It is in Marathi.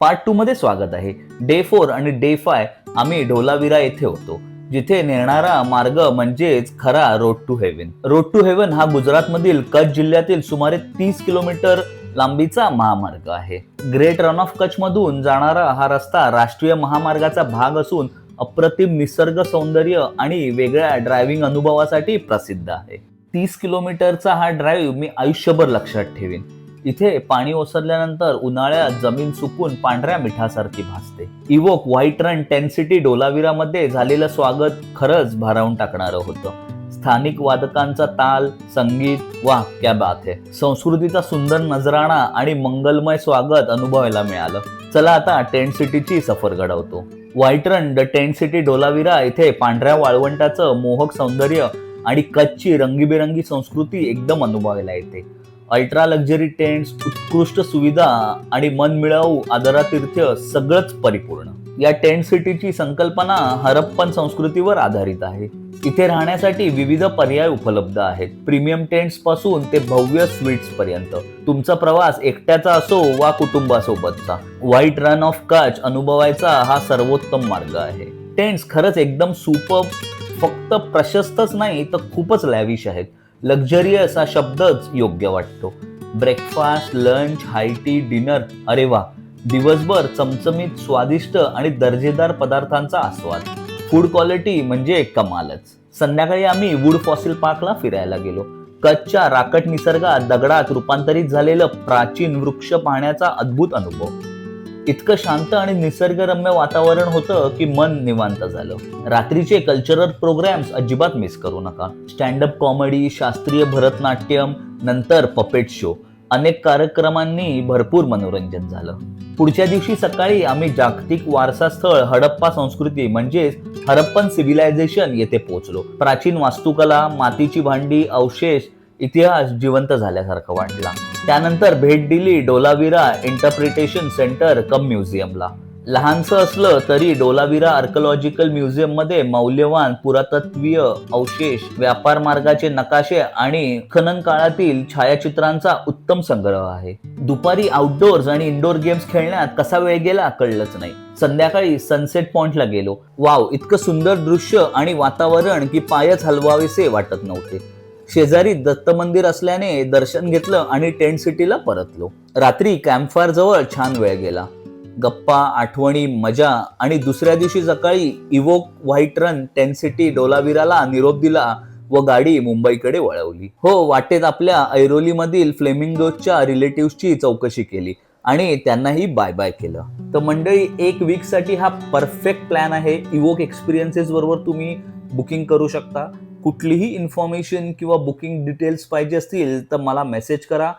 पार्ट 2 मध्ये स्वागत आहे. डे 4 आणि डे 5 आम्ही ढोलावीरा येथे होतो, जिथे नेणारा मार्ग म्हणजेच खरा road to heaven. Road to heaven हा गुजरातमधील कच्छ जिल्ह्यातील सुमारे 30 किलोमीटर लांबीचा महामार्ग आहे. ग्रेट रन ऑफ कच्छ मधून जाणारा हा रस्ता राष्ट्रीय महामार्गाचा भाग असून अप्रतिम निसर्ग सौंदर्य आणि वेगळ्या ड्रायव्हिंग अनुभवासाठी प्रसिद्ध आहे. 30 किलोमीटरचा हा ड्राईव्ह मी आयुष्यभर लक्षात ठेवीन. इथे पाणी ओसरल्यानंतर उन्हाळ्यात जमीन सुकून पांढऱ्या मिठासारखी भासते. Evoke White Rann Tent City ढोलावीरामध्ये झालेलं स्वागत खरंच भारावून टाकणारं होतं. स्थानिक वादकांचा ताल, संगीत, वाह क्या बात है. संस्कृतीचा सुंदर नजराणा आणि मंगलमय स्वागत अनुभवायला मिळालं. चला आता टेंट सिटीची सफर घडवतो. White run the tent city Dholavira इथे पांढऱ्या वाळवंटाचं मोहक सौंदर्य आणि कच्छची रंगीबेरंगी संस्कृती एकदम अनुभवायला येते. अल्ट्रा लक्झरी टेंट्स, उत्कृष्ट सुविधा आणि मनमिळावू आदरातिथ्य सगळंच परिपूर्ण. या टेंट सिटीची संकल्पना हरप्पन संस्कृतीवर आधारित आहे. इथे राहण्यासाठी विविध पर्याय उपलब्ध आहेत. प्रीमियम टेंट्स पासून ते भव्य स्वीट्स पर्यंत. तुमचा प्रवास एकट्याचा असो वा कुटुंबासोबतचा, व्हाईट रन ऑफ कच्छ अनुभवायचा हा सर्वोत्तम मार्ग आहे. टेंट्स खरंच एकदम सुपर्ब, फक्त प्रशस्तच नाही तर खूपच लॅविश आहेत. लक्झरियस हा शब्दच योग्य वाटतो. ब्रेकफास्ट, लंच, हाय टी, डिनर, अरे वा, दिवसभर चमचमीत, स्वादिष्ट आणि दर्जेदार पदार्थांचा आस्वाद. फूड क्वालिटी म्हणजे कमालच. संध्याकाळी आम्ही वूड फॉसिल पार्कला फिरायला गेलो. कच्छच्या राकट निसर्गात दगडात रूपांतरित झालेलं प्राचीन वृक्ष पाहण्याचा अद्भुत अनुभव. इतकं शांत आणि निसर्गरम्य वातावरण होतं की मन निवांत झालं. रात्रीचे कल्चरल प्रोग्राम्स अजिबात मिस करू नका. स्टँडअप कॉमेडी, शास्त्रीय भरतनाट्यम, नंतर पपेट शो, अनेक कार्यक्रमांनी भरपूर मनोरंजन झालं. पुढच्या दिवशी सकाळी आम्ही जागतिक वारसा स्थळ हडप्पा संस्कृती म्हणजेच हरप्पन सिव्हिलायझेशन येथे पोहोचलो. प्राचीन वास्तुकला, मातीची भांडी, अवशेष, इतिहास जिवंत झाल्यासारखं वाटला. त्यानंतर भेट दिली ढोलावीरा इंटरप्रिटेशन सेंटर कम म्युझियमला. लहानसं असलं तरी ढोलावीरा आर्किओलॉजिकल म्युझियम मध्ये मौल्यवान पुरातत्वीय अवशेष, व्यापार मार्गाचे नकाशे आणि खनन काळातील छायाचित्रांचा उत्तम संग्रह आहे. दुपारी आउटडोअर्स आणि इंडोर गेम्स खेळण्यात कसा वेळ गेला कळलंच नाही. संध्याकाळी सनसेट पॉइंटला गेलो. वाव, इतकं सुंदर दृश्य आणि वातावरण की पायच हलवावेसे वाटत नव्हते. शेजारी दत्त मंदिर असल्याने दर्शन घेतलं आणि टेंट सिटीला परतलो. रात्री कॅम्पफायर जवळ छान वेळ गेला. गप्पा, आठवणी, मजा आणि दुसऱ्या दिवशी सकाळी Evoke White Rann Tent City ढोलावीराला निरोप दिला व गाडी मुंबईकडे वळवली. हो, वाटेत आपल्या ऐरोलीमधील फ्लेमिंगोच्या रिलेटिव्हची चौकशी केली आणि त्यांनाही बाय बाय केलं. तर मंडळी, एक वीकसाठी हा परफेक्ट प्लॅन आहे. इवोक एक्सपिरियन्सेस बरोबर तुम्ही बुकिंग करू शकता. कुठलीही इन्फॉर्मेशन किंवा बुकिंग डिटेल्स पाहिजे असतील तर मला मेसेज करा.